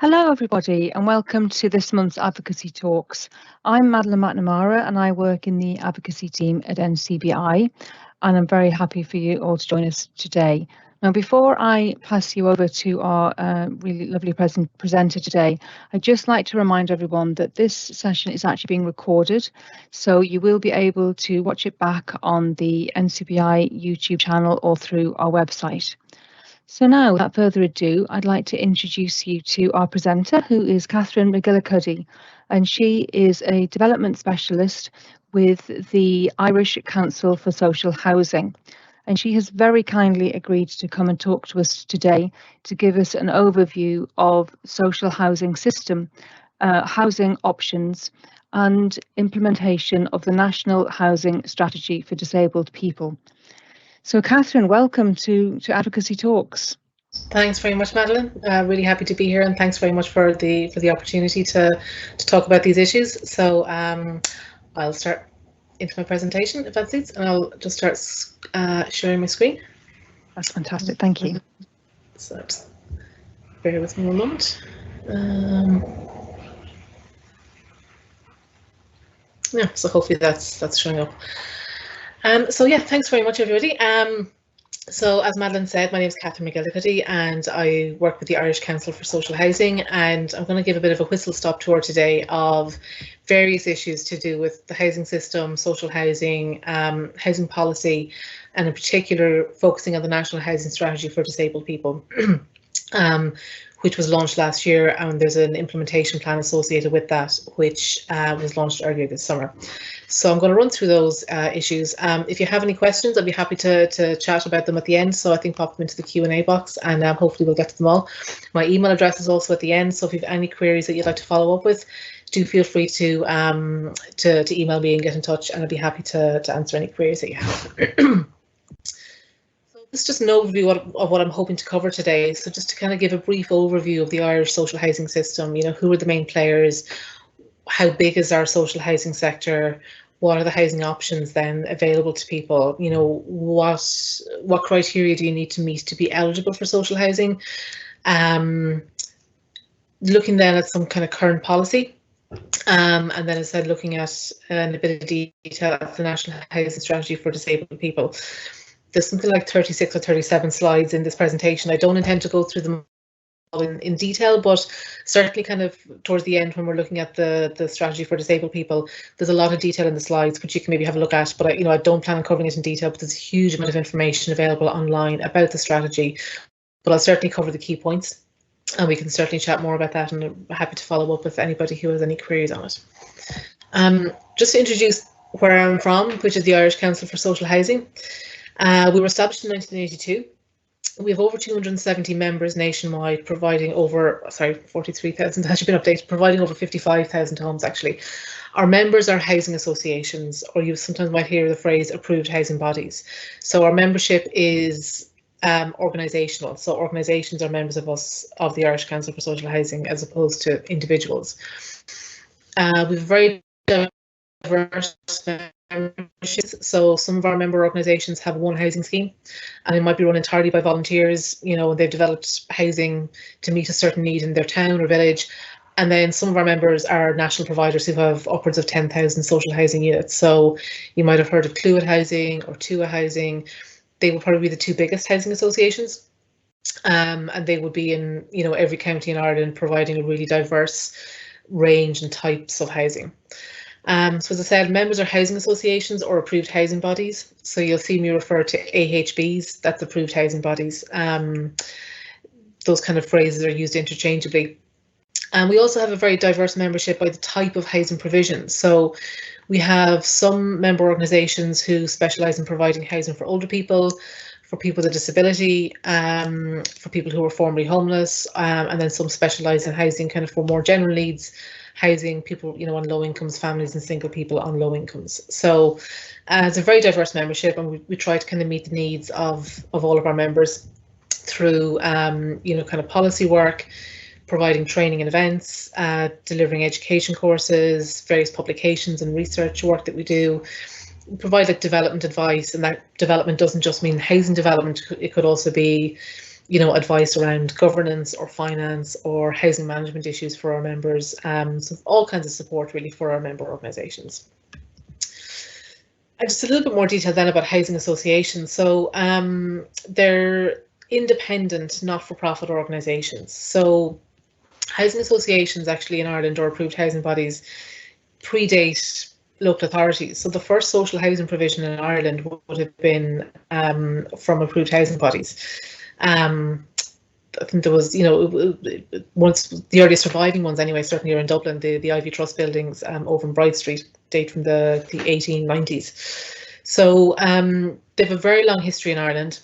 Hello everybody and welcome to this month's Advocacy Talks. I'm Madeline McNamara and I work in the advocacy team at NCBI, and I'm very happy for you all to join us today. Now, before I pass you over to our really lovely presenter today, I'd just like to remind everyone that this session is actually being recorded, so you will be able to watch it back on the NCBI YouTube channel or through our website. So now, without further ado, I'd like to introduce you to our presenter, who is Catherine McGillicuddy, and she is a development specialist with the Irish Council for Social Housing. And she has very kindly agreed to come and talk to us today to give us an overview of social housing system, housing options, and implementation of the National Housing Strategy for Disabled People. So, Catherine, welcome to Advocacy Talks. Thanks very much, Madeline. Really happy to be here, and thanks very much for the opportunity to talk about these issues. So I'll start into my presentation if that suits, and I'll just start sharing my screen. That's fantastic. Thank you. So just bear with me one moment. Yeah, so hopefully that's showing up. So yeah, thanks very much, everybody. So as Madeline said, my name is Catherine McGillicuddy and I work with the Irish Council for Social Housing, and I'm going to give a bit of a whistle-stop tour today of various issues to do with the housing system, social housing, housing policy, and in particular focusing on the National Housing Strategy for Disabled People, which was launched last year, and there's an implementation plan associated with that, which was launched earlier this summer. So I'm going to run through those issues. If you have any questions, I'd be happy to chat about them at the end. So I think pop them into the Q&A box, and hopefully we'll get to them all. My email address is also at the end. So if you have any queries that you'd like to follow up with, do feel free to email me and get in touch, and I'd be happy to answer any queries that you have. This is just an overview of what I'm hoping to cover today. So just to kind of give a brief overview of the Irish social housing system, you know, who are the main players, how big is our social housing sector, what are the housing options then available to people, you know, what criteria do you need to meet to be eligible for social housing, looking then at some kind of current policy, and then as I said, looking at in a bit of detail at the National Housing Strategy for Disabled People. There's something like 36 or 37 slides in this presentation. I don't intend to go through them all in detail, but certainly kind of towards the end when we're looking at the strategy for disabled people, there's a lot of detail in the slides which you can maybe have a look at, but I don't plan on covering it in detail, but there's a huge amount of information available online about the strategy. But I'll certainly cover the key points, and we can certainly chat more about that, and I'm happy to follow up with anybody who has any queries on it. Just to introduce where I'm from, which is the Irish Council for Social Housing. We were established in 1982. We have over 270 members nationwide, providing over, 43,000 has been updated, providing over 55,000 homes actually. Our members are housing associations, or you sometimes might hear the phrase approved housing bodies. So our membership is organisational. So organisations are members of the Irish Council for Social Housing as opposed to individuals. We have very diverse memberships. So some of our member organisations have one housing scheme, and it might be run entirely by volunteers. You know, they've developed housing to meet a certain need in their town or village. And then some of our members are national providers who have upwards of 10,000 social housing units. So you might have heard of Clúid Housing or Tua Housing. They will probably be the two biggest housing associations, and they would be in, you know, every county in Ireland, providing a really diverse range and types of housing. So as I said, members are housing associations or approved housing bodies. So you'll see me refer to AHBs, that's approved housing bodies. Those kind of phrases are used interchangeably. And we also have a very diverse membership by the type of housing provision. So we have some member organisations who specialise in providing housing for older people, for people with a disability, for people who were formerly homeless, and then some specialise in housing kind of for more general needs, housing people, you know, on low incomes, families and single people on low incomes. So it's a very diverse membership, and we try to kind of meet the needs of all of our members through, you know, kind of policy work, providing training and events, delivering education courses, various publications and research work that we do. We provide like development advice, and that development doesn't just mean housing development. It could also be advice around governance or finance or housing management issues for our members. So all kinds of support really for our member organisations. And just a little bit more detail then about housing associations. So they're independent, not-for-profit organisations. So housing associations actually in Ireland, or approved housing bodies, predate local authorities. So the first social housing provision in Ireland would have been from approved housing bodies. I think there was, once the earliest surviving ones anyway, certainly are in Dublin, the Ivy Trust buildings over in Bride Street, date from the 1890s. So they have a very long history in Ireland.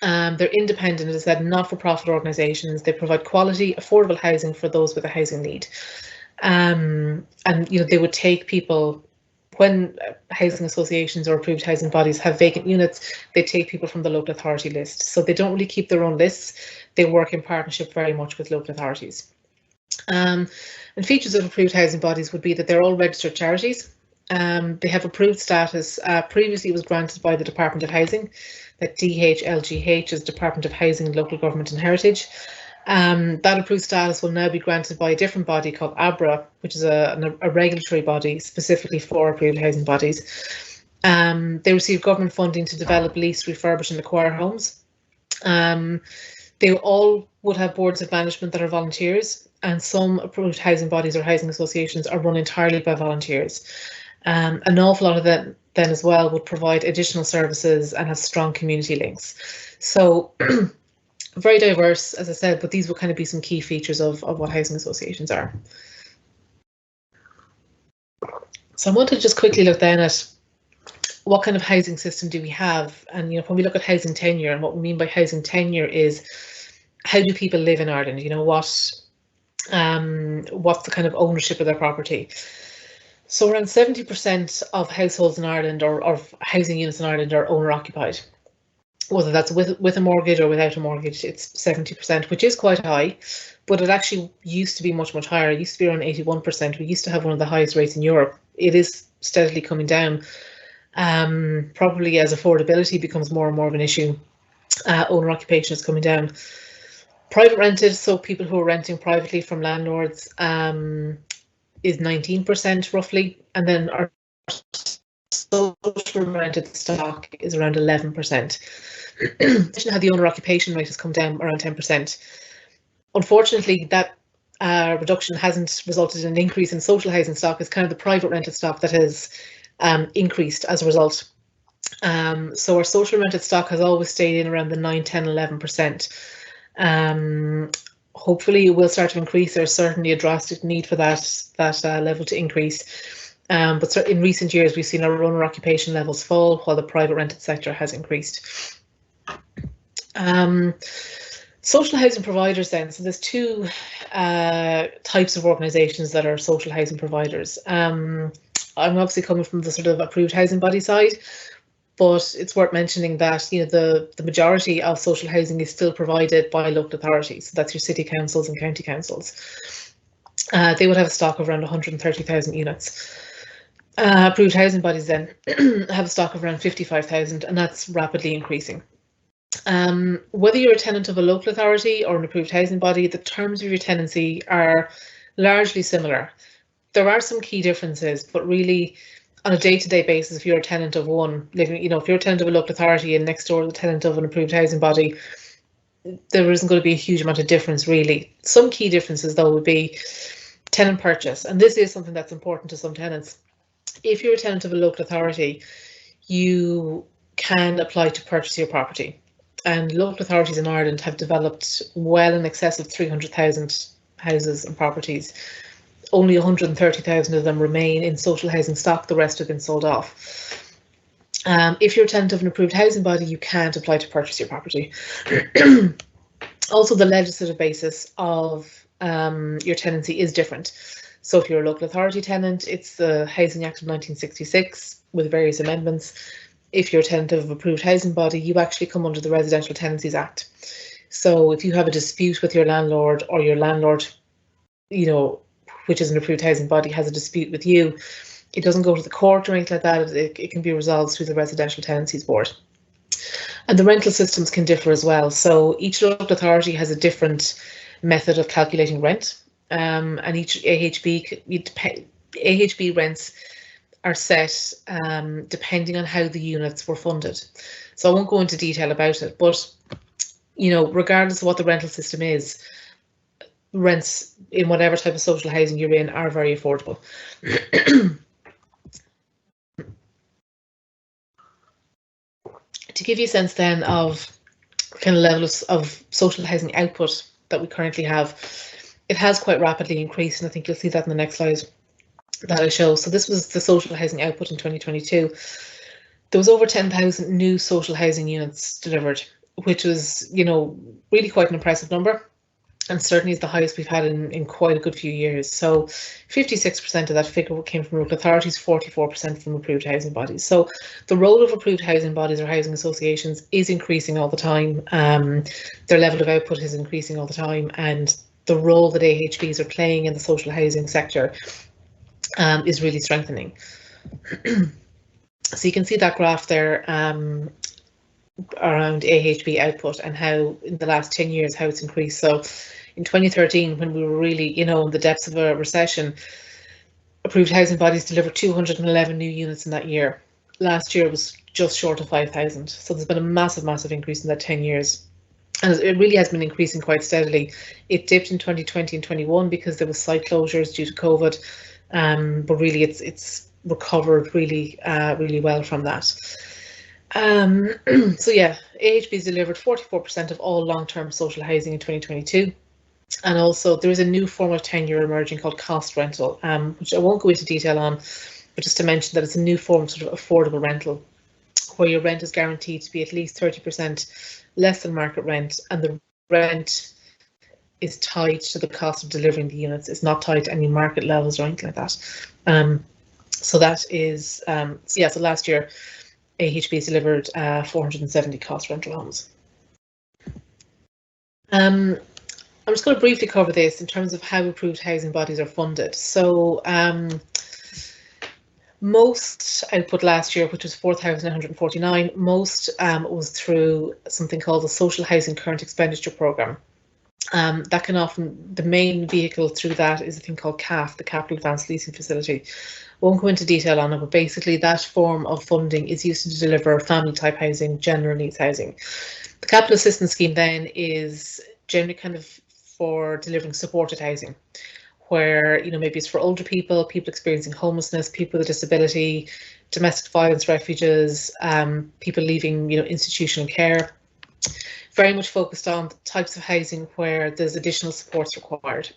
They're independent, as I said, not-for-profit organisations. They provide quality, affordable housing for those with a housing need. And they would take people, when housing associations or approved housing bodies have vacant units, they take people from the local authority list. So they don't really keep their own lists. They work in partnership very much with local authorities. And features of approved housing bodies would be that they're all registered charities. They have approved status. Previously, it was granted by the Department of Housing. That DHLGH is Department of Housing, Local Government and Heritage. That approved status will now be granted by a different body called ABRA, which is a regulatory body specifically for approved housing bodies. They receive government funding to develop, lease, refurbish and acquire homes. They all would have boards of management that are volunteers, and some approved housing bodies or housing associations are run entirely by volunteers. An awful lot of them then as well would provide additional services and have strong community links. So very diverse, as I said, but these will kind of be some key features of what housing associations are. So I want to just quickly look then at what kind of housing system do we have? And when we look at housing tenure, and what we mean by housing tenure is, how do people live in Ireland? What's the kind of ownership of their property? So around 70% of households in Ireland, or housing units in Ireland, are owner occupied. Whether that's with a mortgage or without a mortgage, it's 70%, which is quite high, but it actually used to be much, much higher. It used to be around 81%. We used to have one of the highest rates in Europe. It is steadily coming down. Probably as affordability becomes more and more of an issue, owner occupation is coming down. Private rented, so people who are renting privately from landlords, is 19% roughly, and then our social rented stock is around 11%. Imagine how the owner occupation rate has come down around 10%. Unfortunately, that reduction hasn't resulted in an increase in social housing stock. It's kind of the private rented stock that has increased as a result. So our social rented stock has always stayed in around the 9, 10, 11%. Hopefully it will start to increase. There's certainly a drastic need for that level to increase. But in recent years, we've seen our owner occupation levels fall while the private rented sector has increased. Social housing providers then. So there's two types of organisations that are social housing providers. I'm obviously coming from the sort of approved housing body side, but it's worth mentioning that the majority of social housing is still provided by local authorities. So that's your city councils and county councils. They would have a stock of around 130,000 units. Approved housing bodies then have a stock of around 55,000, and that's rapidly increasing. Whether you're a tenant of a local authority or an approved housing body, the terms of your tenancy are largely similar. There are some key differences, but really on a day-to-day basis, if you're a tenant of one, if you're a tenant of a local authority and next door the tenant of an approved housing body, there isn't going to be a huge amount of difference really. Some key differences though would be tenant purchase, and this is something that's important to some tenants. If you're a tenant of a local authority, you can apply to purchase your property, and local authorities in Ireland have developed well in excess of 300,000 houses and properties. Only 130,000 of them remain in social housing stock, the rest have been sold off. If you're a tenant of an approved housing body, you can't apply to purchase your property. Also, the legislative basis of your tenancy is different. So if you're a local authority tenant, it's the Housing Act of 1966 with various amendments. If you're a tenant of an approved housing body, you actually come under the Residential Tenancies Act. So if you have a dispute with your landlord, or your landlord, which is an approved housing body, has a dispute with you, it doesn't go to the court or anything like that. It can be resolved through the Residential Tenancies Board. And the rental systems can differ as well. So each local authority has a different method of calculating rent, and each AHB rents are set depending on how the units were funded. So I won't go into detail about it, but regardless of what the rental system is, rents in whatever type of social housing you're in are very affordable. To give you a sense then of kind of levels of social housing output that we currently have, it has quite rapidly increased, and I think you'll see that in the next slide that I show. So this was the social housing output in 2022. There was over 10,000 new social housing units delivered, which was, really quite an impressive number, and certainly is the highest we've had in quite a good few years. So 56% of that figure came from local authorities, 44% from approved housing bodies. So the role of approved housing bodies or housing associations is increasing all the time. Their level of output is increasing all the time, and the role that AHBs are playing in the social housing sector is really strengthening. So you can see that graph there around AHB output and how in the last 10 years how it's increased. So in 2013, when we were really, in the depths of a recession, approved housing bodies delivered 211 new units in that year. Last year was just short of 5,000. So there's been a massive increase in that 10 years. And it really has been increasing quite steadily. It dipped in 2020 and 21 because there was site closures due to COVID, but really it's recovered really well from that. So yeah, AHBs delivered 44% of all long-term social housing in 2022. And also there is a new form of tenure emerging called cost rental, which I won't go into detail on, but just to mention that it's a new form of sort of affordable rental, where your rent is guaranteed to be at least 30% less than market rent, and the rent is tied to the cost of delivering the units. It's not tied to any market levels or anything like that. So that is, so last year AHBs delivered 470 cost rental homes. I'm just going to briefly cover this in terms of how approved housing bodies are funded. So most output last year, which was 4,149, most was through something called the Social Housing Current Expenditure Programme. That can often, the main vehicle through that is a thing called CAF, the Capital Advanced Leasing Facility. Won't go into detail on it, but basically that form of funding is used to deliver family type housing, general needs housing. The Capital Assistance Scheme then is generally kind of for delivering supported housing, where maybe it's for older people, people experiencing homelessness, people with a disability, domestic violence refuges, people leaving institutional care. Very much focused on the types of housing where there's additional supports required.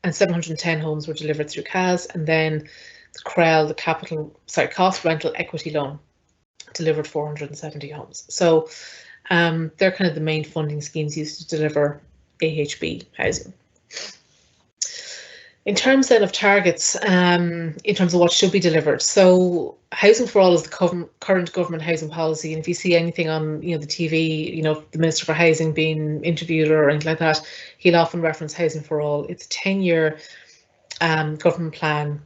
And 710 homes were delivered through CAS, and then the CREL, the cost rental equity loan, delivered 470 homes. So they're kind of the main funding schemes used to deliver AHB housing. In terms then of targets, in terms of what should be delivered, so Housing for All is the current government housing policy, and if you see anything on the TV, the Minister for Housing being interviewed or anything like that, he'll often reference Housing for All. It's a 10-year government plan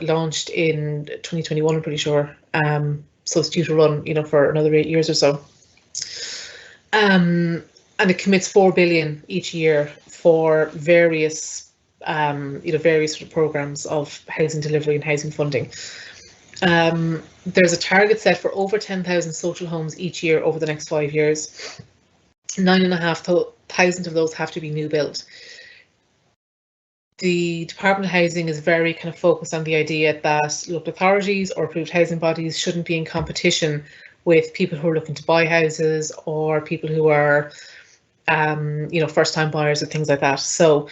launched in 2021, I'm pretty sure. So it's due to run, for another 8 years or so. And it commits 4 billion each year for various various sort of programs of housing delivery and housing funding. There's a target set for over 10,000 social homes each year over the next 5 years. 9,500 of those have to be new build. The Department of Housing is very kind of focused on the idea that local authorities or approved housing bodies shouldn't be in competition with people who are looking to buy houses or people who are, first-time buyers or things like that. So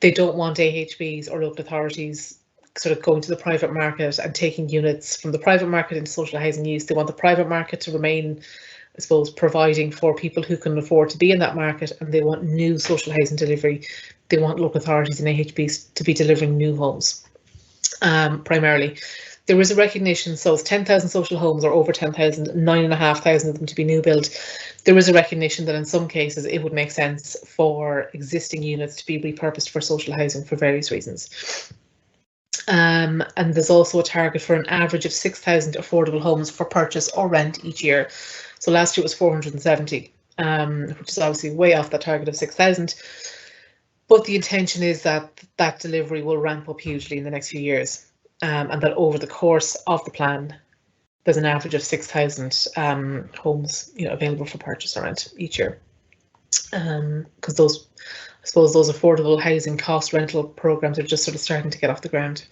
they don't want AHBs or local authorities sort of going to the private market and taking units from the private market into social housing use. They want the private market to remain, I suppose, providing for people who can afford to be in that market, and they want new social housing delivery. They want local authorities and AHBs to be delivering new homes, primarily. There is a recognition, so it's 10,000 social homes or over 10,000, 9,500 of them to be new build. There is a recognition that in some cases it would make sense for existing units to be repurposed for social housing for various reasons. And there's also a target for an average of 6,000 affordable homes for purchase or rent each year. So last year it was 470, which is obviously way off that target of 6,000. But the intention is that that delivery will ramp up hugely in the next few years, and that over the course of the plan, there's an average of 6,000 homes, available for purchase or rent each year. Because I suppose those affordable housing cost rental programs are just sort of starting to get off the ground.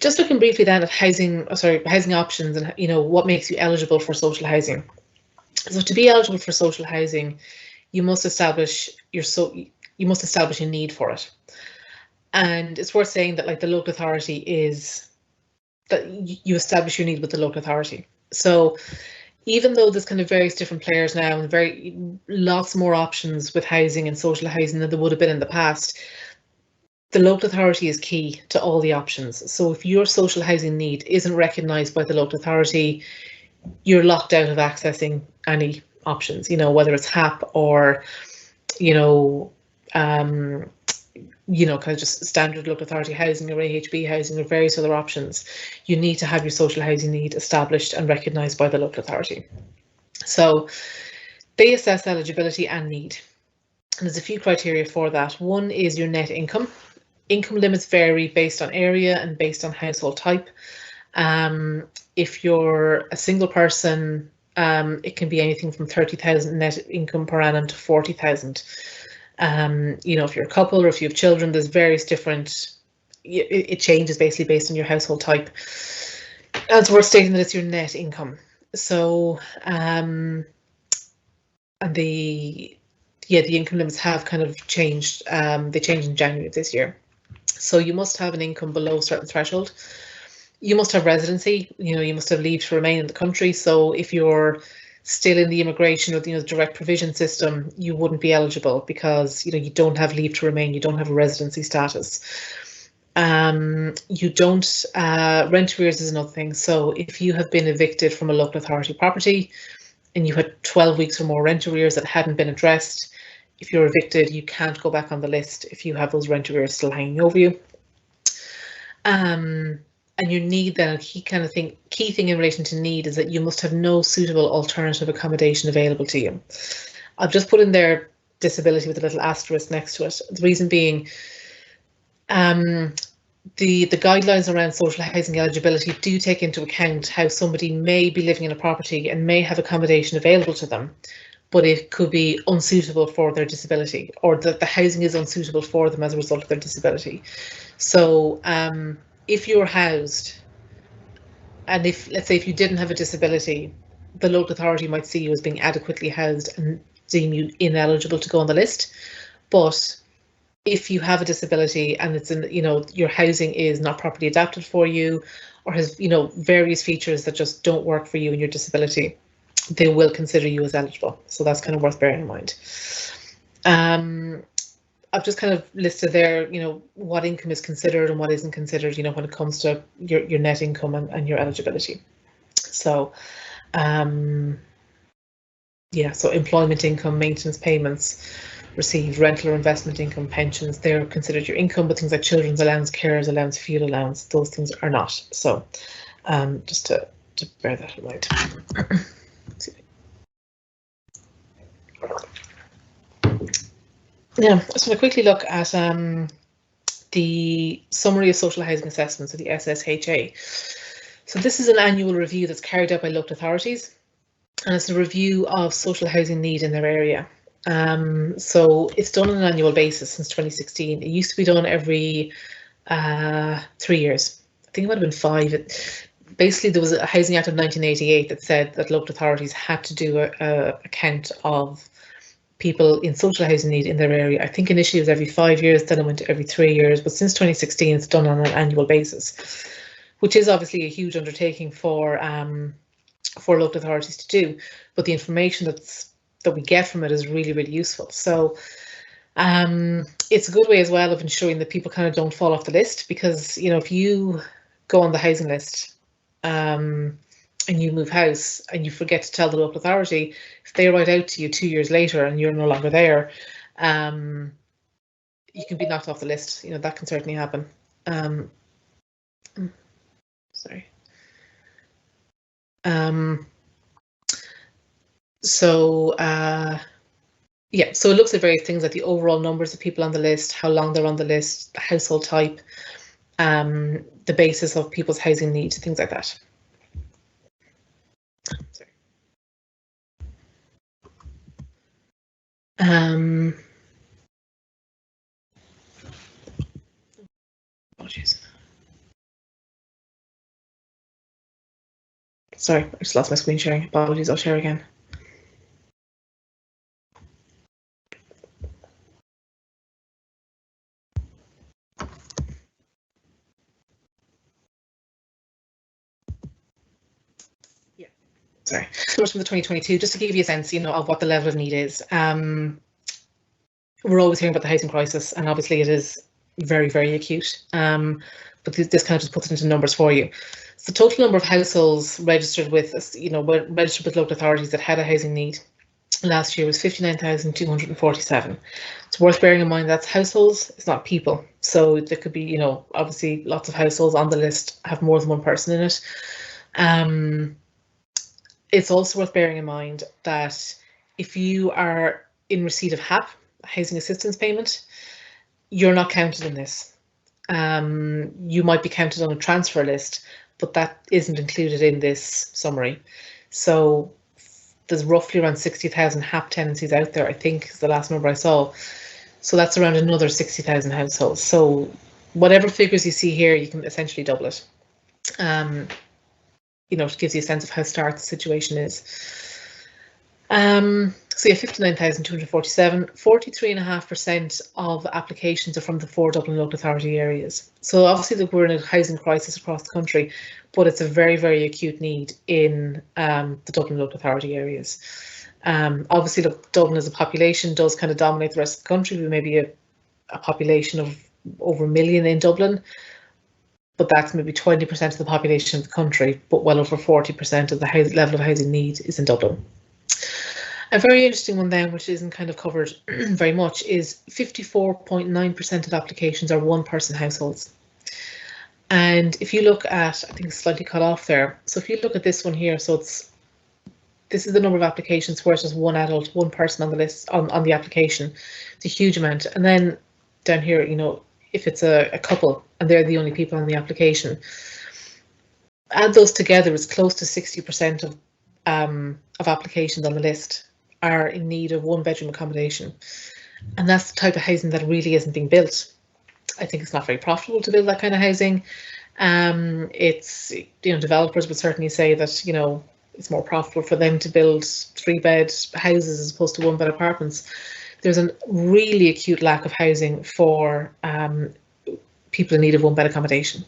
Just looking briefly then at housing options and what makes you eligible for social housing. So to be eligible for social housing, you must establish a need for it. And it's worth saying that, like, the local authority is that you establish your need with the local authority. So even though there's kind of various different players now and lots more options with housing and social housing than there would have been in the past, the local authority is key to all the options. So if your social housing need isn't recognised by the local authority, you're locked out of accessing any options, whether it's HAP or, kind of just standard local authority housing or AHB housing or various other options. You need to have your social housing need established and recognised by the local authority. So they assess eligibility and need. And there's a few criteria for that. One is your net income. Income limits vary based on area and based on household type. If you're a single person, it can be anything from 30,000 net income per annum to 40,000. If you're a couple or if you have children, there's various different, it changes basically based on your household type. And it's worth stating that it's your net income. So, and the income limits have kind of changed. They changed in January of this year. So you must have an income below a certain threshold. You must have residency, you must have leave to remain in the country. So if you're still in the immigration or the direct provision system, you wouldn't be eligible because you don't have leave to remain, you don't have a residency status. You don't, rent arrears is another thing. So if you have been evicted from a local authority property and you had 12 weeks or more rent arrears that hadn't been addressed, if you're evicted, you can't go back on the list if you have those rent arrears still hanging over you. And your need then, a key thing in relation to need is that you must have no suitable alternative accommodation available to you. I've just put in there disability with a little asterisk next to it. The reason being, the guidelines around social housing eligibility do take into account how somebody may be living in a property and may have accommodation available to them, but it could be unsuitable for their disability, or that the housing is unsuitable for them as a result of their disability. So if you're housed, and let's say if you didn't have a disability, the local authority might see you as being adequately housed and deem you ineligible to go on the list. But if you have a disability and it's your housing is not properly adapted for you, or has various features that just don't work for you and your disability, they will consider you as eligible. So that's kind of worth bearing in mind. I've just kind of listed there, what income is considered and what isn't considered, when it comes to your net income and your eligibility. So, so employment income, maintenance payments, received rental or investment income, pensions, they're considered your income, but things like children's allowance, carers allowance, fuel allowance, those things are not. So, just to bear that in mind. Yeah, just want to quickly look at the summary of social housing assessments, of the SSHA. So this is an annual review that's carried out by local authorities, and it's a review of social housing need in their area. So it's done on an annual basis since 2016. It used to be done every 3 years. I think it might have been 5. Basically, there was a Housing Act of 1988 that said that local authorities had to do a count of people in social housing need in their area. I think initially it was every 5 years, then it went to every 3 years, but since 2016 it's done on an annual basis, which is obviously a huge undertaking for local authorities to do. But the information that we get from it is really, really useful. So it's a good way as well of ensuring that people kind of don't fall off the list, because if you go on the housing list and you move house and you forget to tell the local authority, if they write out to you 2 years later and you're no longer there, you can be knocked off the list. You know, that can certainly happen. Sorry. Yeah, so it looks at various things like the overall numbers of people on the list, how long they're on the list, the household type, the basis of people's housing needs, things like that. Sorry. Apologies. Sorry, I just lost my screen sharing. Apologies, I'll share again. Sorry, so much from the 2022, just to give you a sense, you know, of what the level of need is. We're always hearing about the housing crisis, and obviously it is very, very acute. But this kind of just puts it into numbers for you. So the total number of households registered with, registered with local authorities that had a housing need last year was 59,247. It's worth bearing in mind that's households, it's not people. So there could be, you know, obviously lots of households on the list have more than one person in it. It's also worth bearing in mind that if you are in receipt of HAP, housing assistance payment, you're not counted in this. You might be counted on a transfer list, but that isn't included in this summary. So there's roughly around 60,000 HAP tenancies out there, I think is the last number I saw. So that's around another 60,000 households. So whatever figures you see here, you can essentially double it. You know, it gives you a sense of how stark the situation is. So yeah, 59,247, 43.5% of applications are from the 4 Dublin local authority areas. So obviously we're in a housing crisis across the country, but it's a very, very acute need in the Dublin local authority areas. Obviously, look, Dublin as a population does kind of dominate the rest of the country. We may be a population of over 1 million in Dublin, but that's maybe 20% of the population of the country, but well over 40% of the level of housing need is in Dublin. A very interesting one then, which isn't kind of covered very much, is 54.9% of applications are one-person households. And if you look at, I think it's slightly cut off there. So if you look at this one here, so this is the number of applications where it's just one adult, one person on the list, on the application. It's a huge amount. And then down here, you know, if it's a couple and they're the only people on the application, add those together, it's close to 60% of applications on the list are in need of 1-bedroom accommodation. And that's the type of housing that really isn't being built. I think it's not very profitable to build that kind of housing. It's, you know, developers would certainly say that, you know, it's more profitable for them to build 3-bed houses as opposed to 1-bed apartments. There's a really acute lack of housing for people in need of 1-bed accommodation.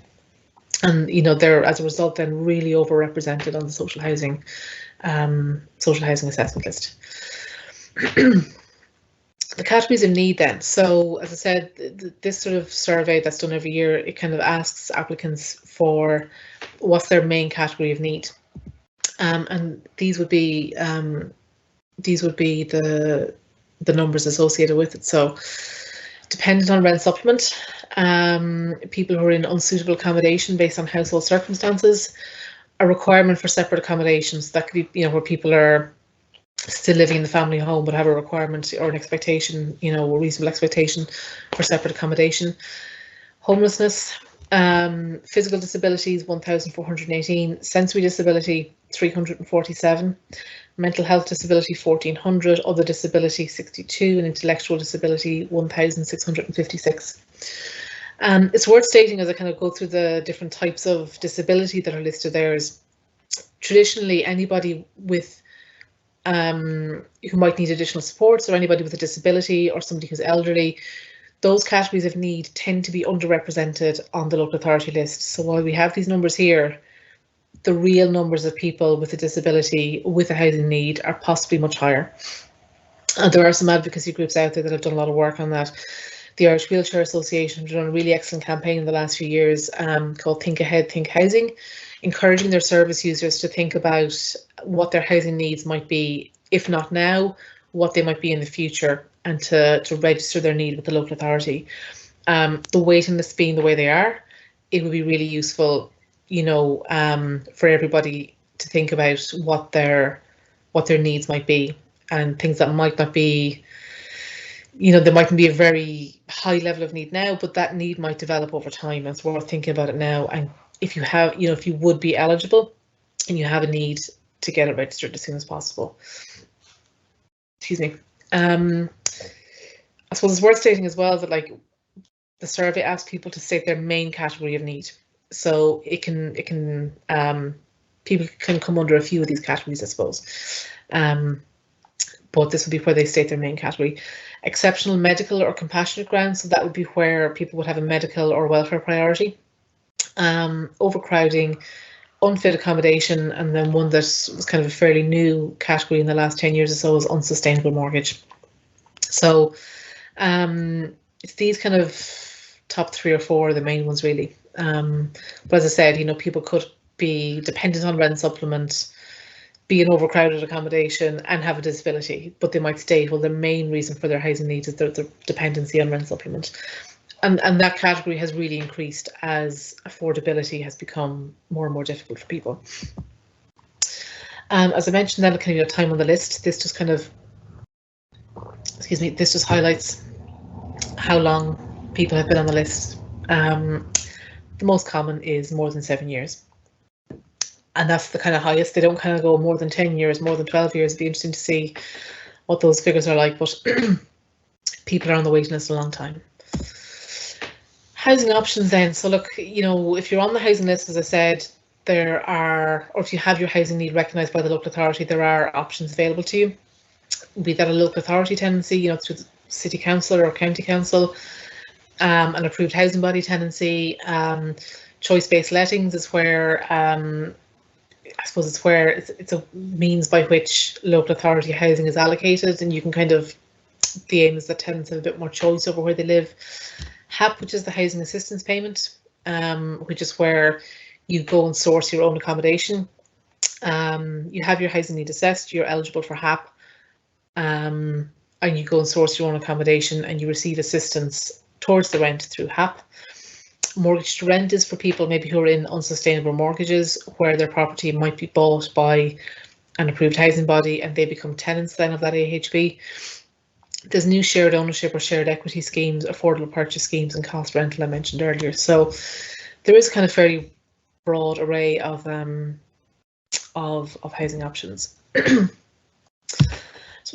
And, you know, they're, as a result, then really overrepresented on the social housing assessment list. The categories of need then. So, as I said, this sort of survey that's done every year, it kind of asks applicants for what's their main category of need. And these would be the numbers associated with it. So, dependent on rent supplement, people who are in unsuitable accommodation based on household circumstances, a requirement for separate accommodations. That could be, you know, where people are still living in the family home but have a requirement or an expectation, you know, a reasonable expectation for separate accommodation. Homelessness, physical disabilities 1,418, sensory disability 347, mental health disability 1,400, other disability 62, and intellectual disability 1,656. It's worth stating, as I kind of go through the different types of disability that are listed there, is traditionally anybody with who might need additional supports, or anybody with a disability, or somebody who's elderly, those categories of need tend to be underrepresented on the local authority list. So while we have these numbers here, the real numbers of people with a disability with a housing need are possibly much higher. And there are some advocacy groups out there that have done a lot of work on that. The Irish Wheelchair Association have done a really excellent campaign in the last few years called Think Ahead, Think Housing, encouraging their service users to think about what their housing needs might be, if not now, what they might be in the future and to register their need with the local authority. The waiting lists being the way they are, it would be really useful, you know, for everybody to think about what their needs might be, and things that might not be, you know, there mightn't be a very high level of need now, but that need might develop over time. And so we're thinking about it now. And if you have, you know, if you would be eligible and you have a need, to get it registered as soon as possible. Excuse me. I suppose it's worth stating as well that, like, the survey asks people to state their main category of need. So it can people can come under a few of these categories, I suppose. But this would be where they state their main category. Exceptional medical or compassionate grounds, so that would be where people would have a medical or welfare priority. Overcrowding, unfit accommodation, and then one that was kind of a fairly new category in the last 10 years or so is unsustainable mortgage. So it's these kind of top 3 or 4 are the main ones, really. But as I said, you know, people could be dependent on rent supplement, be in overcrowded accommodation, and have a disability, but they might state, well, the main reason for their housing needs is their dependency on rent supplement. And that category has really increased as affordability has become more and more difficult for people. As I mentioned, then kind of time on the list. This just kind of, excuse me, this just highlights how long people have been on the list. The most common is more than 7 years. And that's the kind of highest. They don't kind of go more than 10 years, more than 12 years. It'd be interesting to see what those figures are like, but people are on the waiting list a long time. Housing options then. So look, you know, if you're on the housing list, as I said, there are, or if you have your housing need recognised by the local authority, there are options available to you. Be that a local authority tenancy, you know, through the city council or county council, an approved housing body tenancy. Choice-based lettings is where, I suppose it's where it's a means by which local authority housing is allocated, and you can kind of, the aim is that tenants have a bit more choice over where they live. HAP, which is the housing assistance payment, which is where you go and source your own accommodation. You have your housing need assessed, you're eligible for HAP, and you go and source your own accommodation and you receive assistance towards the rent through HAP. Mortgage to rent is for people maybe who are in unsustainable mortgages, where their property might be bought by an approved housing body and they become tenants then of that AHB. There's new shared ownership or shared equity schemes, affordable purchase schemes, and cost rental I mentioned earlier. So there is kind of fairly broad array of housing options. So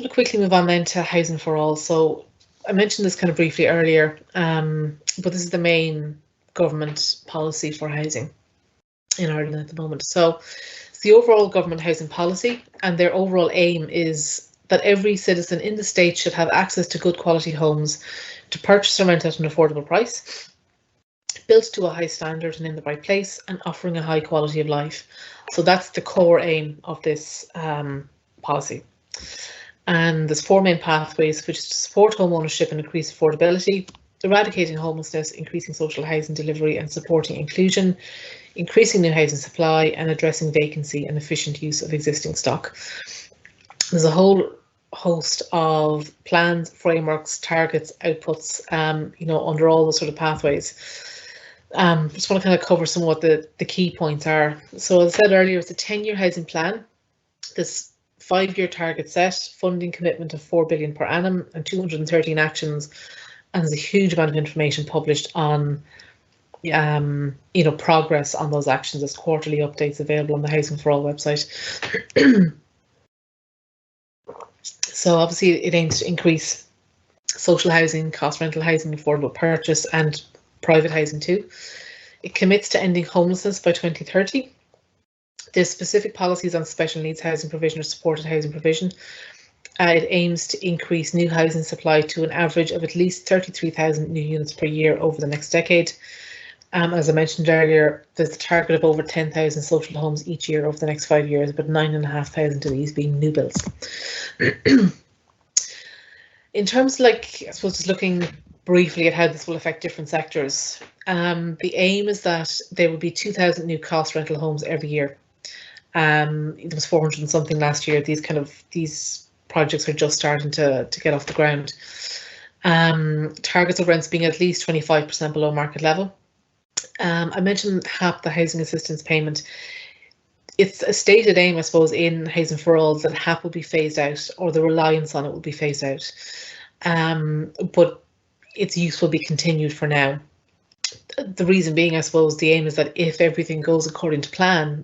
to quickly move on then to housing for all. So I mentioned this kind of briefly earlier, but this is the main government policy for housing in Ireland at the moment. So it's the overall government housing policy, and their overall aim is that every citizen in the state should have access to good quality homes to purchase or rent at an affordable price, built to a high standard and in the right place, and offering a high quality of life. So that's the core aim of this policy. And there's 4 main pathways, which is to support home ownership and increase affordability, eradicating homelessness, increasing social housing delivery and supporting inclusion, increasing new housing supply, and addressing vacancy and efficient use of existing stock. There's a whole host of plans, frameworks, targets, outputs, you know, under all those sort of pathways. Just want to kind of cover some of what the key points are. So as I said earlier, it's a 10-year housing plan. This 5-year target set, funding commitment of 4 billion per annum, and 213 actions. And there's a huge amount of information published on, you know, progress on those actions. There's quarterly updates available on the Housing for All website. So obviously it aims to increase social housing, cost rental housing, affordable purchase, and private housing too. It commits to ending homelessness by 2030. There's specific policies on special needs housing provision or supported housing provision. It aims to increase new housing supply to an average of at least 33,000 new units per year over the next decade. As I mentioned earlier, there's a target of over 10,000 social homes each year over the next 5 years, but 9,500 of these being new builds. In terms, like, I suppose just looking briefly at how this will affect different sectors, the aim is that there will be 2,000 new cost rental homes every year. There was 400 and something last year. These projects are just starting to get off the ground. Targets of rents being at least 25% below market level. I mentioned HAP, the Housing Assistance Payment. It's a stated aim, I suppose, in Housing for All that HAP will be phased out, or the reliance on it will be phased out. But its use will be continued for now. The reason being, I suppose, the aim is that if everything goes according to plan,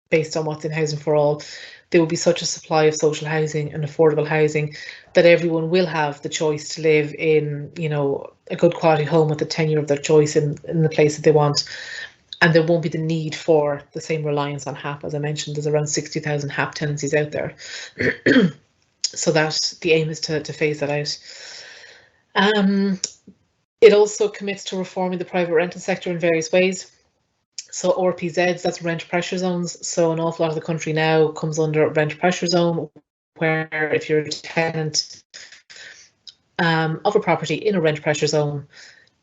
based on what's in Housing for All, there will be such a supply of social housing and affordable housing that everyone will have the choice to live in, you know, a good quality home with the tenure of their choice in the place that they want. And there won't be the need for the same reliance on HAP. As I mentioned, there's around 60,000 HAP tenancies out there. So that the aim is to phase that out. It also commits to reforming the private rental sector in various ways. So RPZs, that's rent pressure zones. So an awful lot of the country now comes under rent pressure zone, where if you're a tenant of a property in a rent pressure zone,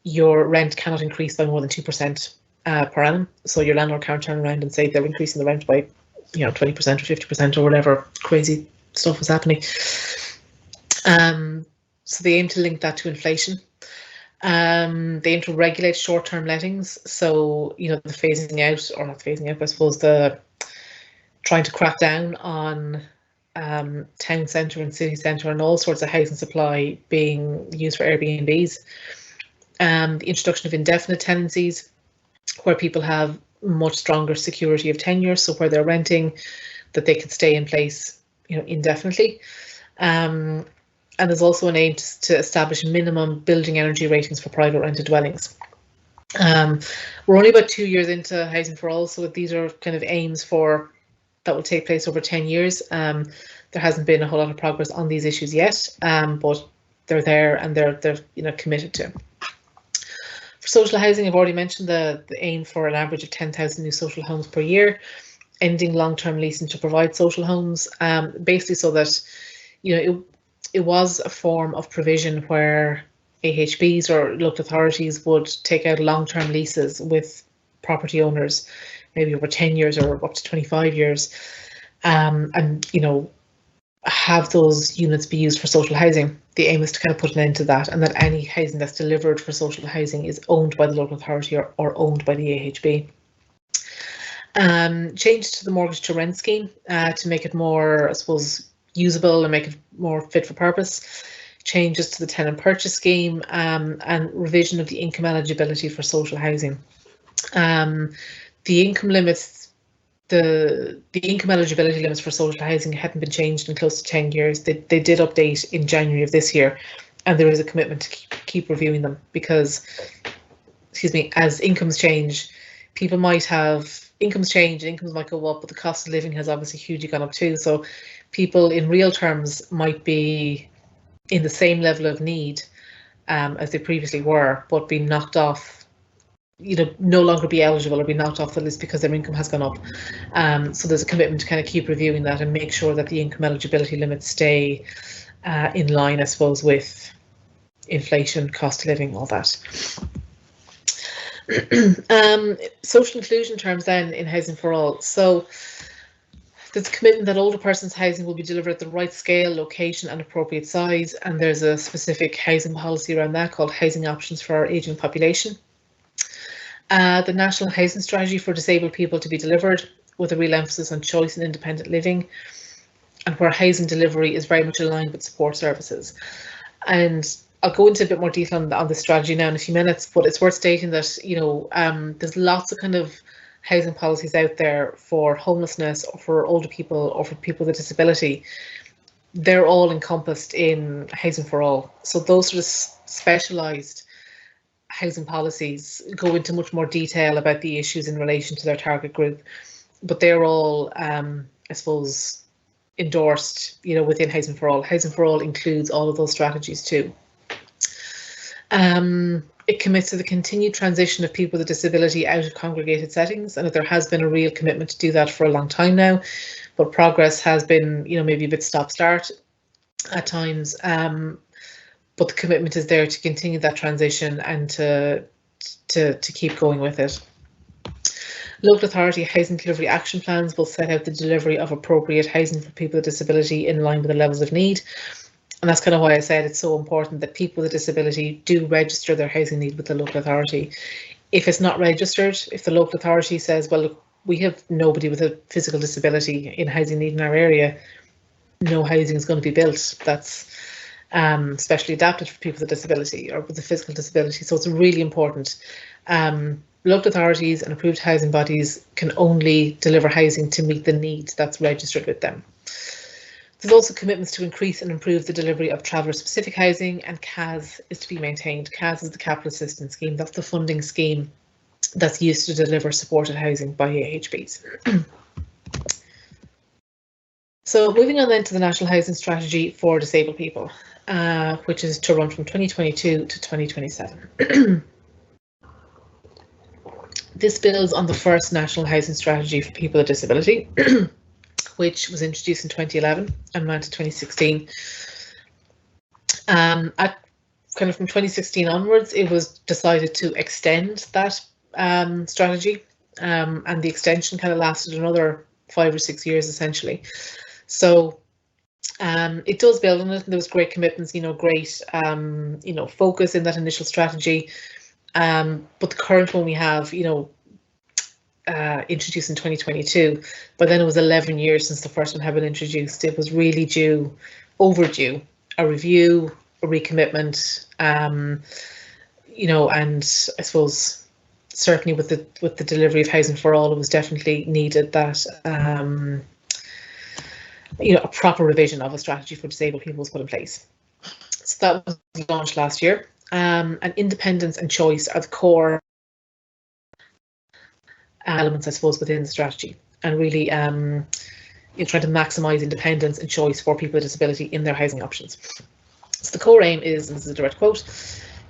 your rent cannot increase by more than 2% per annum. So your landlord can't turn around and say they're increasing the rent by, you know, 20% or 50% or whatever crazy stuff is happening. So they aim to link that to inflation. They aim to regulate short-term lettings. So, you know, the phasing out, or not phasing out, but I suppose the trying to crack down on town centre and city centre and all sorts of housing supply being used for Airbnbs. The introduction of indefinite tenancies, where people have much stronger security of tenure, so where they're renting, that they could stay in place, you know, indefinitely. And there's also an aim to establish minimum building energy ratings for private rented dwellings. We're only about 2 years into Housing for All, so these are kind of aims for that will take place over 10 years. There hasn't been a whole lot of progress on these issues yet, but they're there and they're you know, committed to. For social housing, I've already mentioned the aim for an average of 10,000 new social homes per year, ending long-term leasing to provide social homes, basically so that, you know, it was a form of provision where AHBs or local authorities would take out long-term leases with property owners, maybe over 10 years or up to 25 years, and, you know, have those units be used for social housing. The aim is to kind of put an end to that, and that any housing that's delivered for social housing is owned by the local authority or owned by the AHB. Change to the mortgage to rent scheme to make it more, I suppose, usable and make it more fit for purpose. Changes to the tenant purchase scheme and revision of the income eligibility for social housing. The income limits, the income eligibility limits for social housing hadn't been changed in close to 10 years. They did update in January of this year, and there is a commitment to keep reviewing them because, excuse me, as incomes change, people might have incomes change and incomes might go up, but the cost of living has obviously hugely gone up too. So people in real terms might be in the same level of need as they previously were, but be knocked off, you know, no longer be eligible or be knocked off the list because their income has gone up. So there's a commitment to kind of keep reviewing that and make sure that the income eligibility limits stay in line, I suppose, with inflation, cost of living, all that. Social inclusion terms then in Housing for All. So there's a commitment that older persons' housing will be delivered at the right scale, location and appropriate size, and there's a specific housing policy around that called Housing Options for Our Ageing Population. The National Housing Strategy for Disabled People to be delivered with a real emphasis on choice and independent living, and where housing delivery is very much aligned with support services. And I'll go into a bit more detail on the strategy now in a few minutes, but it's worth stating that, you know, there's lots of kind of housing policies out there for homelessness or for older people or for people with disability. They're all encompassed in Housing for All. So those sort of specialised housing policies go into much more detail about the issues in relation to their target group, but they're all, I suppose, endorsed, you know, within Housing for All. Housing for All includes all of those strategies too. It commits to the continued transition of people with a disability out of congregated settings, and there has been a real commitment to do that for a long time now, but progress has been, you know, maybe a bit stop-start at times, but the commitment is there to continue that transition and to keep going with it. Local authority housing delivery action plans will set out the delivery of appropriate housing for people with disability in line with the levels of need. And that's kind of why I said it's so important that people with a disability do register their housing need with the local authority. If it's not registered, if the local authority says, well, look, we have nobody with a physical disability in housing need in our area, no housing is going to be built that's specially adapted for people with a disability or with a physical disability. So it's really important. Local authorities and approved housing bodies can only deliver housing to meet the needs that's registered with them. There's also commitments to increase and improve the delivery of traveller-specific housing, and CAS is to be maintained. CAS is the Capital Assistance Scheme. That's the funding scheme that's used to deliver supported housing by AHBs. So moving on then to the National Housing Strategy for Disabled People, which is to run from 2022 to 2027. This builds on the first National Housing Strategy for People with Disability, which was introduced in 2011 and ran to 2016. From 2016 onwards, it was decided to extend that strategy, and the extension kind of lasted another 5 or 6 years essentially. So it does build on it, and there was great commitments, great focus in that initial strategy. But the current one we have, introduced in 2022, but then it was 11 years since the first one had been introduced. It was really overdue, a review, a recommitment, and I suppose certainly with the delivery of housing for all, it was definitely needed that a proper revision of a strategy for disabled people was put in place. So that was launched last year. And independence and choice are the core elements, I suppose, within the strategy, and really trying to maximise independence and choice for people with disability in their housing options. So the core aim is, and this is a direct quote,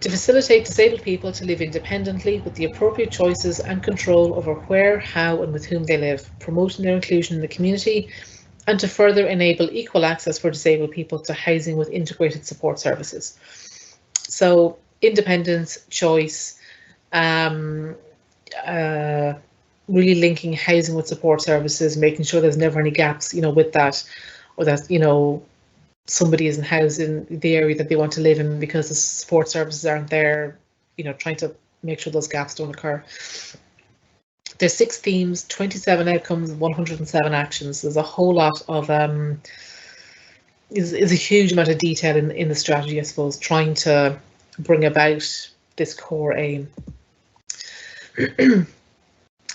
to facilitate disabled people to live independently with the appropriate choices and control over where, how and with whom they live, promoting their inclusion in the community, and to further enable equal access for disabled people to housing with integrated support services. So independence, choice, really linking housing with support services, making sure there's never any gaps, with that, or that, somebody isn't housed in the area that they want to live in because the support services aren't there, trying to make sure those gaps don't occur. There's 6 themes, 27 outcomes, 107 actions. There's a whole lot of is a huge amount of detail in the strategy, I suppose, trying to bring about this core aim.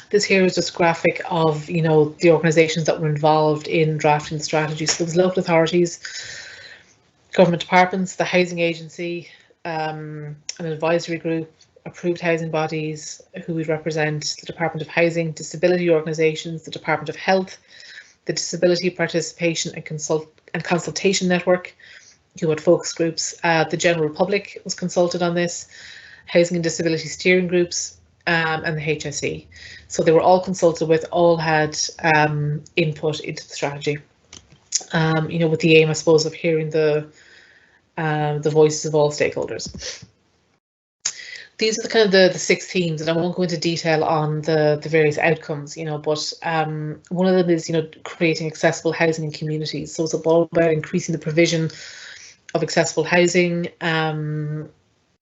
This here is just a graphic of the organisations that were involved in drafting the strategy. So there was local authorities, government departments, the housing agency, an advisory group, approved housing bodies who would represent the Department of Housing, disability organisations, the Department of Health, the Disability Participation and Consultation Network, who had focus groups. The general public was consulted on this, housing and disability steering groups, and the HSE. So they were all consulted with, all had input into the strategy. With the aim, I suppose, of hearing the voices of all stakeholders. These are the kind of the 6 themes, and I won't go into detail on the various outcomes, but one of them is, creating accessible housing in communities. So it's all about increasing the provision of accessible housing,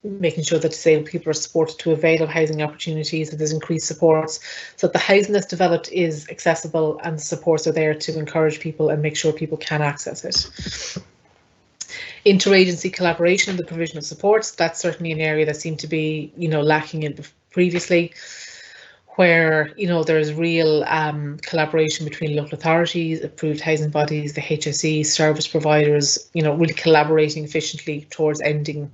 making sure that disabled people are supported to avail of housing opportunities, that there's increased supports, so that the housing that's developed is accessible and the supports are there to encourage people and make sure people can access it. Interagency collaboration in the provision of supports, that's certainly an area that seemed to be, lacking in previously, where, there's real collaboration between local authorities, approved housing bodies, the HSE, service providers, really collaborating efficiently towards ending,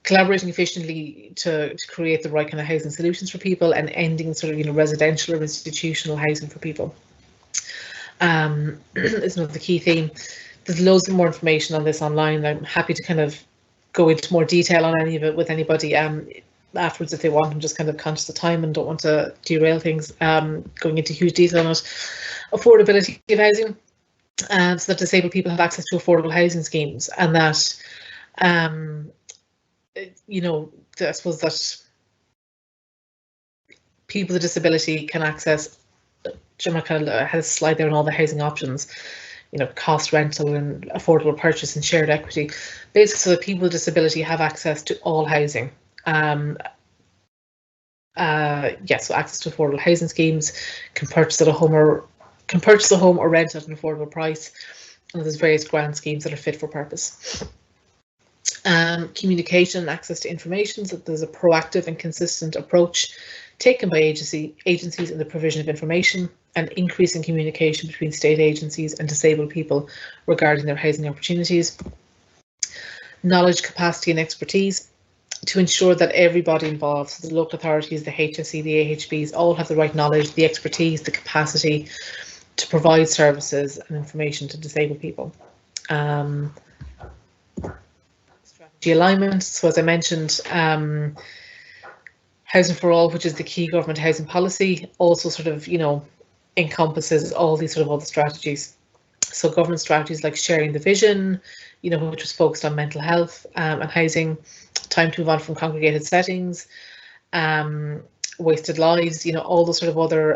collaborating efficiently to create the right kind of housing solutions for people and ending sort of, residential or institutional housing for people. Is another key theme. There's loads of more information on this online. I'm happy to kind of go into more detail on any of it with anybody afterwards if they want. I'm just kind of conscious of time and don't want to derail things going into huge detail on it. Affordability of housing, so that disabled people have access to affordable housing schemes, and that I suppose that people with disability can access, Jim, I kind of had a slide there on all the housing options, cost rental and affordable purchase and shared equity, basically so that people with disability have access to all housing. So access to affordable housing schemes, can purchase a home or rent at an affordable price, and there's various grant schemes that are fit for purpose. Communication and access to information, so that there's a proactive and consistent approach taken by agencies in the provision of information, and increasing communication between state agencies and disabled people regarding their housing opportunities. Knowledge, capacity and expertise, to ensure that everybody involved, so the local authorities, the HSE, the AHBs, all have the right knowledge, the expertise, the capacity to provide services and information to disabled people. Strategy alignment, so as I mentioned, Housing for All, which is the key government housing policy, also sort of, encompasses all these sort of other strategies. So government strategies like sharing the vision, which was focused on mental health and housing, time to move on from congregated settings, wasted lives, all those sort of other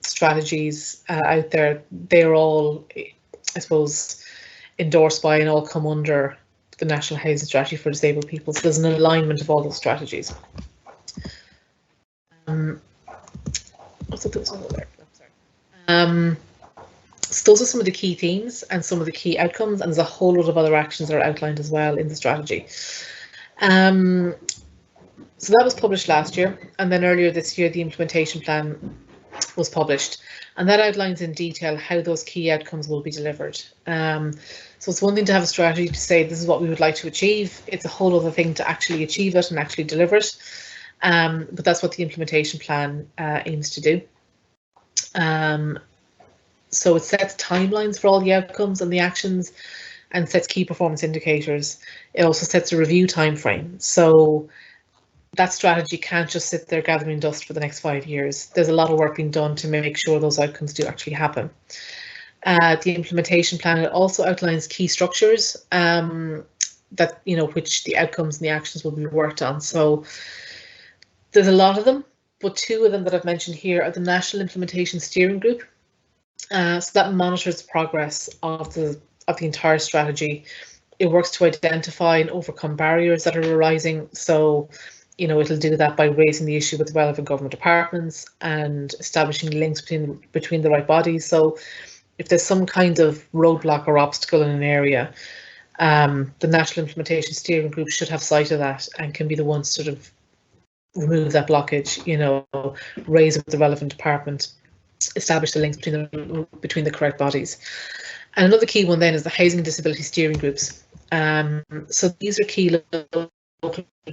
strategies out there. They're all, I suppose, endorsed by and all come under the National Housing Strategy for Disabled People. So there's an alignment of all those strategies. So those are some of the key themes and some of the key outcomes, and there's a whole lot of other actions that are outlined as well in the strategy. So that was published last year, and then earlier this year the implementation plan was published, and that outlines in detail how those key outcomes will be delivered. So it's one thing to have a strategy to say this is what we would like to achieve. It's a whole other thing to actually achieve it and actually deliver it. But that's what the implementation plan aims to do. So it sets timelines for all the outcomes and the actions, and sets key performance indicators. It also sets a review time frame. So that strategy can't just sit there gathering dust for the next 5 years. There's a lot of work being done to make sure those outcomes do actually happen. The implementation plan also outlines key structures that, which the outcomes and the actions will be worked on. So there's a lot of them, but two of them that I've mentioned here are the National Implementation Steering Group. So that monitors the progress of the entire strategy. It works to identify and overcome barriers that are arising. So, it'll do that by raising the issue with relevant government departments and establishing links between the right bodies. So if there's some kind of roadblock or obstacle in an area, the National Implementation Steering Group should have sight of that and can be the ones to sort of remove that blockage, raise it with the relevant department, establish the links between the correct bodies. And another key one then is the Housing and Disability Steering Groups. So these are key local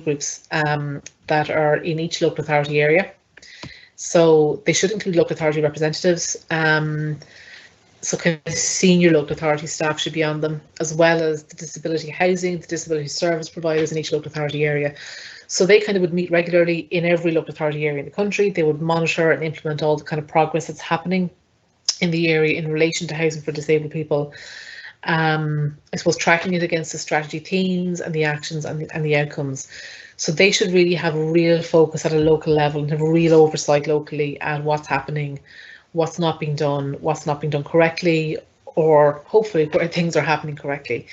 groups that are in each local authority area. So they should include local authority representatives. So kind of senior local authority staff should be on them, as well as the disability housing, the disability service providers in each local authority area. So they kind of would meet regularly in every local authority area in the country. They would monitor and implement all the kind of progress that's happening in the area in relation to housing for disabled people. I suppose tracking it against the strategy themes and the actions and the outcomes. So they should really have a real focus at a local level and have a real oversight locally at what's happening, what's not being done correctly, or hopefully where things are happening correctly.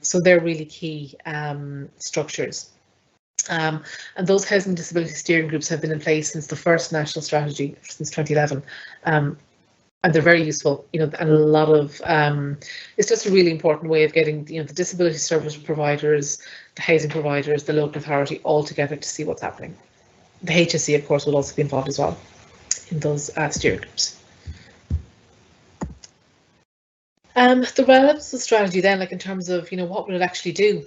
So they're really key structures. And those housing disability steering groups have been in place since the first national strategy, since 2011. And they're very useful, and a lot of, it's just a really important way of getting, the disability service providers, the housing providers, the local authority all together to see what's happening. The HSE, of course, will also be involved as well in those steering groups. The relevance of strategy then, like in terms of, what will it actually do?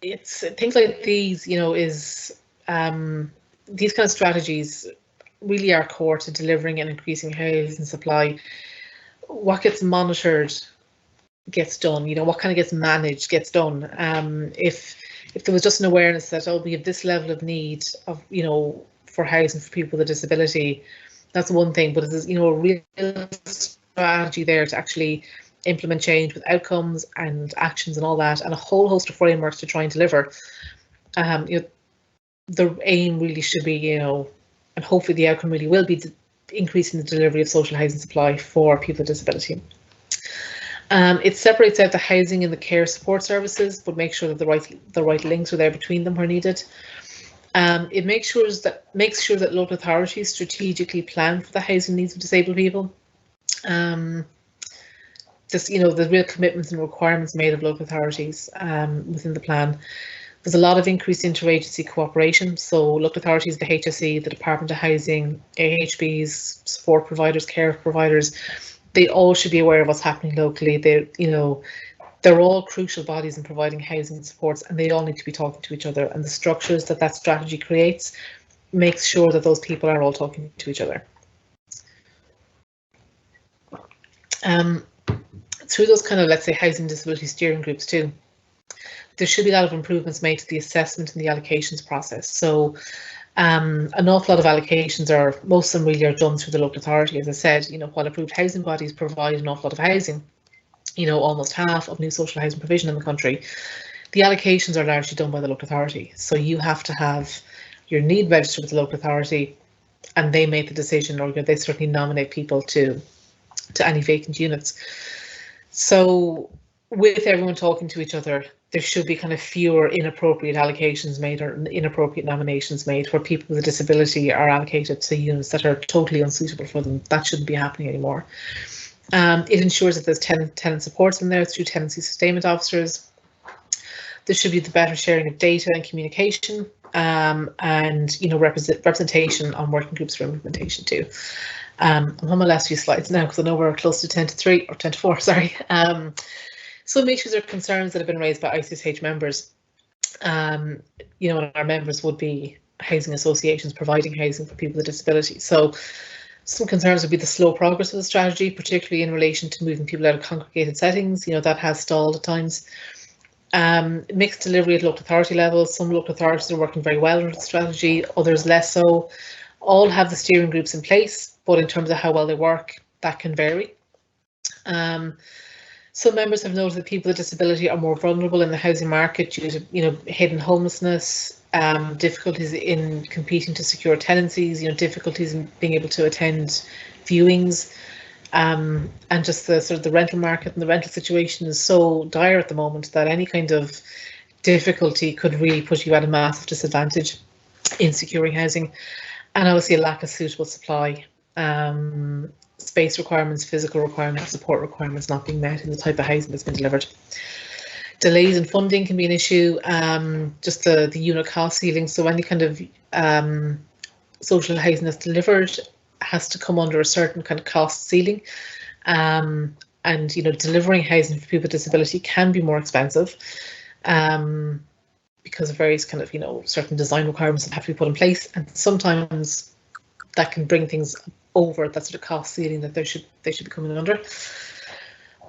It's things like these, is these kind of strategies really are core to delivering and increasing housing supply. What gets monitored gets done, what kind of gets managed gets done. If there was just an awareness that, oh, we have this level of need of, for housing for people with a disability, that's one thing, but there's, a real strategy there to actually implement change with outcomes and actions and all that, and a whole host of frameworks to try and deliver. the aim really should be, and hopefully the outcome really will be increasing the delivery of social housing supply for people with disability. It separates out the housing and the care support services, but makes sure that the right links are there between them where needed. It makes sure that local authorities strategically plan for the housing needs of disabled people. The real commitments and requirements made of local authorities within the plan. There's a lot of increased interagency cooperation. So local authorities, the HSE, the Department of Housing, AHBs, support providers, care providers, they all should be aware of what's happening locally. They're all crucial bodies in providing housing and supports, and they all need to be talking to each other. And the structures that strategy creates makes sure that those people are all talking to each other. Through those kind of, let's say, housing disability steering groups too, there should be a lot of improvements made to the assessment and the allocations process. So an awful lot of allocations most of them really are done through the local authority. As I said, while approved housing bodies provide an awful lot of housing, almost half of new social housing provision in the country, the allocations are largely done by the local authority. So you have to have your need registered with the local authority, and they make the decision, or they certainly nominate people to any vacant units. So with everyone talking to each other, there should be kind of fewer inappropriate allocations made or inappropriate nominations made where people with a disability are allocated to units that are totally unsuitable for them. That shouldn't be happening anymore. It ensures that there's tenant supports in there through tenancy sustainment officers. There should be the better sharing of data and communication, and representation on working groups for implementation too. I'm on my last few slides now because I know we're close to 10 to 3 or 10 to 4. Sorry. Some issues or concerns that have been raised by ICSH members. And our members would be housing associations providing housing for people with disabilities. So some concerns would be the slow progress of the strategy, particularly in relation to moving people out of congregated settings. That has stalled at times. Mixed delivery at local authority levels. Some local authorities are working very well under the strategy, others less so. All have the steering groups in place, but in terms of how well they work, that can vary. Some members have noted that people with disability are more vulnerable in the housing market due to hidden homelessness, difficulties in competing to secure tenancies, difficulties in being able to attend viewings, and just the rental market and the rental situation is so dire at the moment that any kind of difficulty could really put you at a massive disadvantage in securing housing, and obviously a lack of suitable supply. Space requirements, physical requirements, support requirements not being met in the type of housing that's been delivered. Delays in funding can be an issue, just the unit cost ceiling. So any kind of social housing that's delivered has to come under a certain kind of cost ceiling. And delivering housing for people with disability can be more expensive because of various kind of certain design requirements that have to be put in place, and sometimes that can bring things over that sort of cost ceiling that they should be coming under.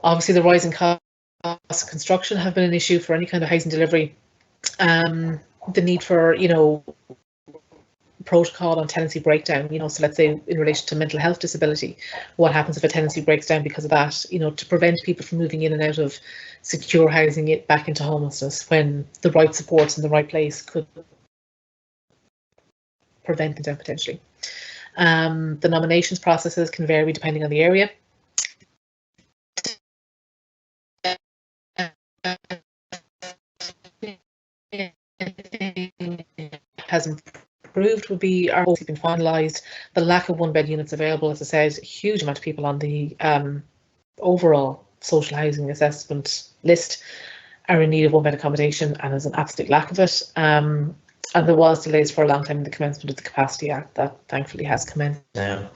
Obviously, the rising costs of construction have been an issue for any kind of housing delivery. The need for protocol on tenancy breakdown. So let's say in relation to mental health disability, what happens if a tenancy breaks down because of that? To prevent people from moving in and out of secure housing back into homelessness when the right supports in the right place could prevent them potentially. The nominations processes can vary depending on the area. Has improved would be our hopes have been finalised. The lack of one-bed units available, as I said, a huge amount of people on the overall social housing assessment list are in need of one-bed accommodation, and there's an absolute lack of it. And there was delays for a long time in the commencement of the Capacity Act that thankfully has commenced now.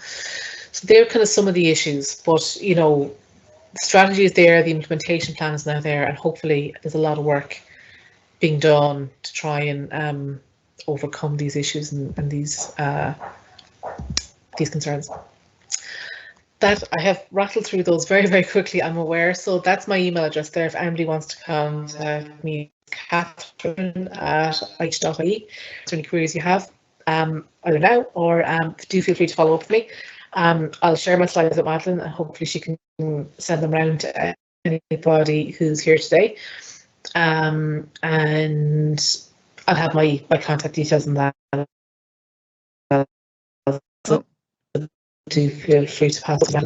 So they're kind of some of the issues, but the strategy is there, the implementation plan is now there, and hopefully there's a lot of work being done to try and overcome these issues and these concerns. That I have rattled through those very, very quickly, I'm aware. So that's my email address there. If anybody wants to contact me, Catherine@ih.ie. Is there any queries you have, either now or do feel free to follow up with me. I'll share my slides with Madeline and hopefully she can send them around to anybody who's here today. And I'll have my contact details on that So do feel free to pass it on.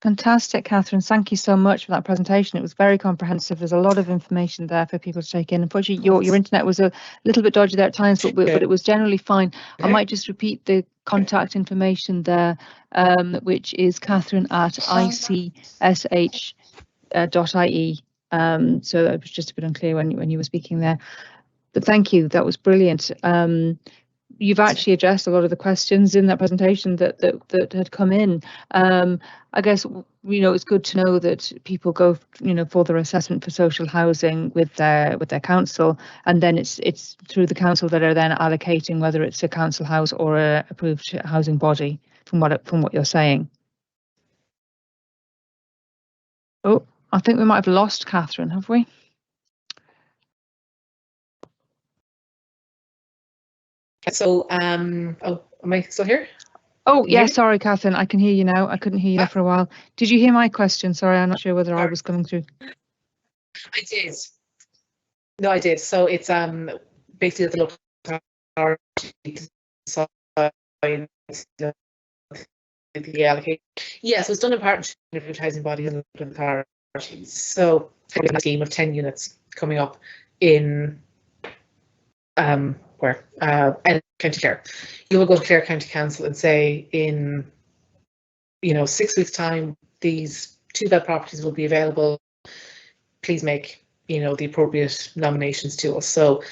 Fantastic, Catherine. Thank you so much for that presentation. It was very comprehensive. There's a lot of information there for people to take in. Unfortunately, your internet was a little bit dodgy there at times, but it was generally fine. I might just repeat the contact information there, which is Catherine at ICSH.ie. So that was just a bit unclear when you were speaking there. But thank you. That was brilliant. You've actually addressed a lot of the questions in that presentation that had come in. I guess it's good to know that people go for their assessment for social housing with their council, and then it's through the council that are then allocating whether it's a council house or a approved housing body. From what you're saying. Oh, I think we might have lost Catherine, have we? So, am I still here? Oh, yeah, sorry, Catherine, I can hear you now. I couldn't hear you there for a while. Did you hear my question? Sorry, I'm not sure whether I was coming through. I did. No, I did. So it's basically the local authority decide the allocate. Yeah, so it's done in partnership with approved housing bodies and local authorities. So we have a scheme of 10 units coming up in County Clare. You will go to Clare County Council and say in 6 weeks' time these 2-bed properties will be available. Please make the appropriate nominations to us. So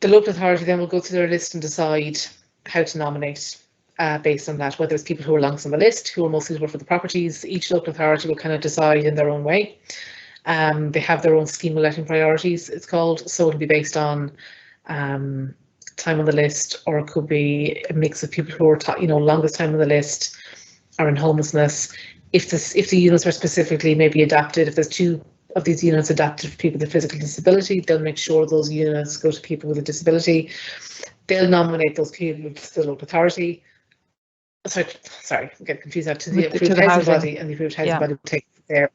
the local authority then will go through their list and decide how to nominate based on that, whether it's people who are longest on the list, who are most suitable for the properties. Each local authority will kind of decide in their own way. They have their own scheme of letting priorities, it's called, so it'll be based on time on the list, or it could be a mix of people who are longest time on the list are in homelessness. If the units are specifically maybe adapted, if there's 2 of these units adapted for people with a physical disability, they'll make sure those units go to people with a disability. They'll nominate those people to the local authority. Sorry, I'm getting confused now. To the approved housing body, and the approved housing body will take the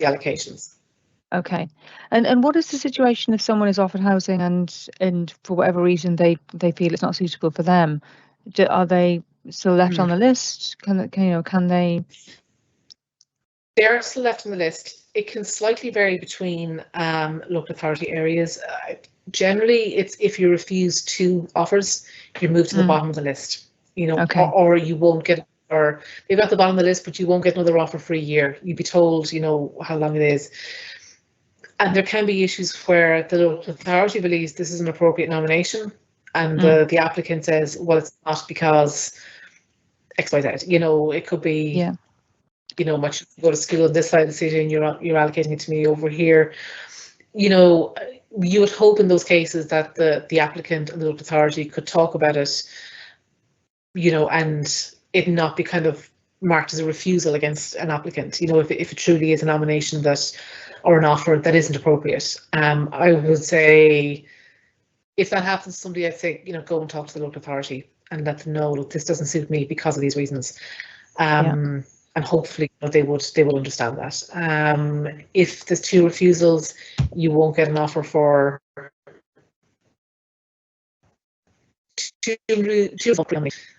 allocations. Okay, and what is the situation if someone is offered housing and for whatever reason they feel it's not suitable for them? Are they still left on the list? Can they? They are still left on the list. It can slightly vary between local authority areas. Generally, it's if you refuse 2 offers, you're moved to the bottom of the list. Okay. Or you won't get, or you've got the bottom of the list, but you won't get another offer for a year. You'd be told, how long it is. And there can be issues where the local authority believes this is an appropriate nomination, and the applicant says, well, it's not because X, Y, Z. It could be, much go to school on this side of the city and you're allocating it to me over here. You would hope in those cases that the applicant and the local authority could talk about it, and it not be kind of marked as a refusal against an applicant, if it truly is a nomination or an offer that isn't appropriate. I would say if that happens to somebody, I'd say, go and talk to the local authority and let them know, look, this doesn't suit me because of these reasons. And hopefully they will understand that. If there's 2 refusals, you won't get an offer for 2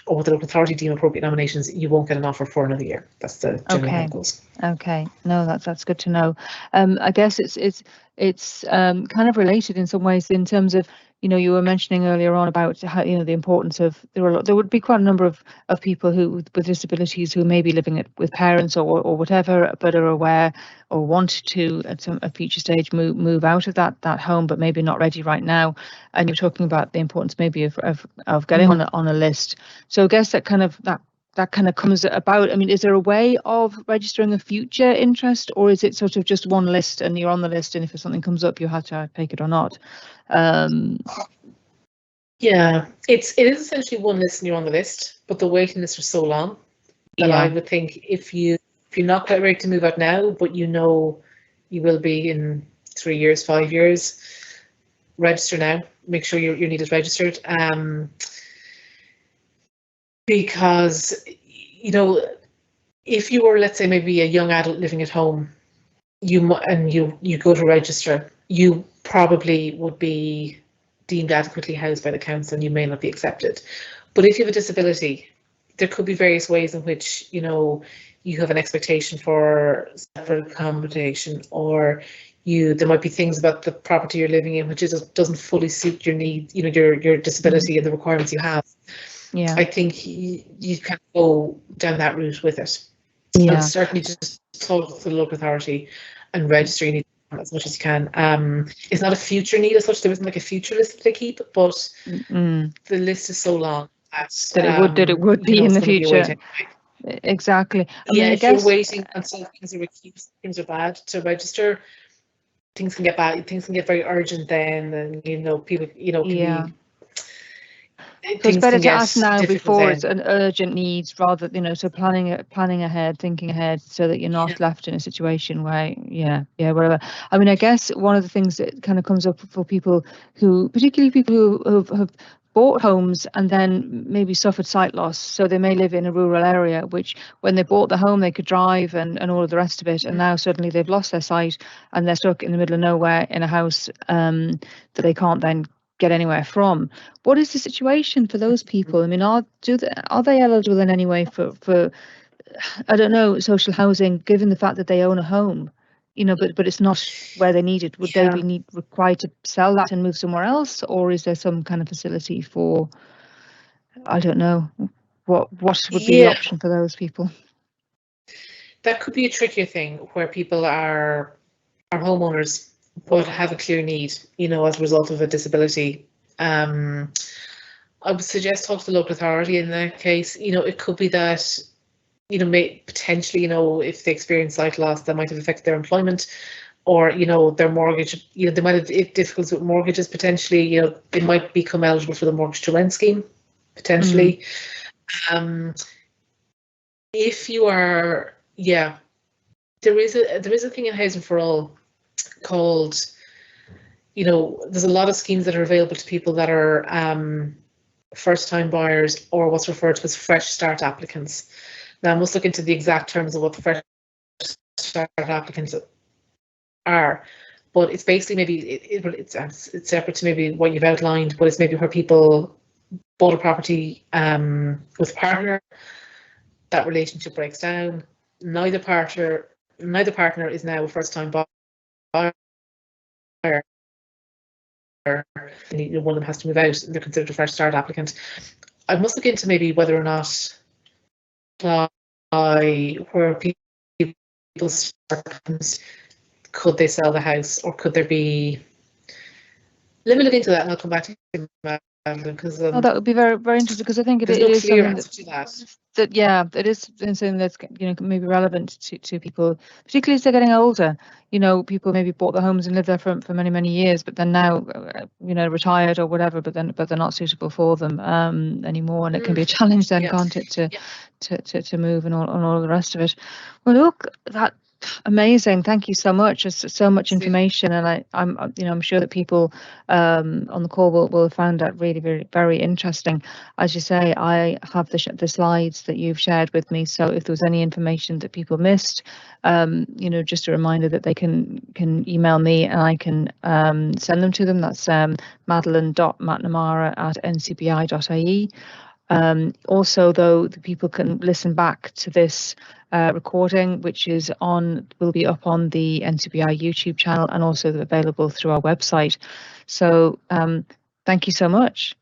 or what the local authority deem appropriate nominations, you won't get an offer for another year. That's the general how it goes. Okay, no, that's good to know. I guess it's kind of related in some ways in terms of you were mentioning earlier on about how the importance of there would be quite a number of people with disabilities who may be living with parents or whatever, but are aware or want to at a future stage move out of that home, but maybe not ready right now. And you're talking about the importance maybe of getting on a list. So I guess that kind of comes about. I mean, is there a way of registering a future interest, or is it sort of just one list and you're on the list, and if something comes up, you have to take it or not? Yeah, it is essentially one list and you're on the list, but the waiting lists are so long that I would think if you're not quite ready to move out now, but you will be in 3 years, 5 years, register now. Make sure your need is registered. Because if you were, let's say, maybe a young adult living at home, you go to register, you probably would be deemed adequately housed by the council and you may not be accepted. But if you have a disability, there could be various ways in which, you know, you have an expectation for separate accommodation, or there might be things about the property you're living in which doesn't fully suit your needs, you know, your disability and the requirements you have. Yeah. I think you can go down that route with it. Yeah. And certainly just talk to the local authority and register your needs as much as you can. It's not a future need as such. There isn't like a future list that they keep, but the list is so long that it would be in the future. Exactly. If you're waiting until things are bad to register, things can get bad. Things can get very urgent then, and you know, people, you know, can be. So it's better to ask now before it's an urgent needs, rather, you know, so planning ahead, thinking ahead, so that you're not left in a situation where, whatever. I mean, I guess one of the things that kind of comes up for people who, particularly people who have bought homes and then maybe suffered sight loss, so they may live in a rural area, which when they bought the home they could drive and all of the rest of it, and now suddenly they've lost their sight and they're stuck in the middle of nowhere in a house that they can't then get anywhere from. What is the situation for those people? I mean, are they eligible in any way for I don't know, social housing, given the fact that they own a home, you know, but it's not where they need it? Would they be required to sell that and move somewhere else, or is there some kind of facility for, I don't know, what would be the option for those people? That could be a trickier thing, where people are homeowners but have a clear need, you know, as a result of a disability. I would suggest talk to the local authority in that case. You know, it could be that, you know, potentially, you know, if they experience sight loss, that might have affected their employment, or, you know, their mortgage, you know, they might have difficulties with mortgages potentially, you know, they might become eligible for the mortgage to rent scheme, potentially. If you are, there is a thing in Housing for All called, you know, there's a lot of schemes that are available to people that are first-time buyers, or what's referred to as fresh start applicants. Now, I must look into the exact terms of what fresh start applicants are, but it's basically maybe it's separate to maybe what you've outlined, but it's maybe where people bought a property with a partner, that relationship breaks down, neither partner is now a first-time buyer. One of them has to move out, and they're considered a fresh start applicant. I must look into maybe whether or not where people start, could they sell the house, or could there be? Let me look into that, and I'll come back to you, because that would be very, very interesting, because I think it is something that it is something that's, you know, maybe relevant to people, particularly as they're getting older. You know, people maybe bought the homes and lived there for many years, but then now, you know, retired or whatever, but they're not suitable for them anymore, and it can be a challenge then, can't it, to move and all the rest of it. Well, look, that. Amazing, thank you so much. It's so much information, and I'm sure that people on the call will have found that really very, very interesting. As you say, I have the slides that you've shared with me, so if there was any information that people missed, you know, just a reminder that they can email me and I can send them to them. That's madeline.mcnamara@ncbi.ie. Also, though, the people can listen back to this recording, which will be up on the NCBI YouTube channel, and also available through our website. So thank you so much.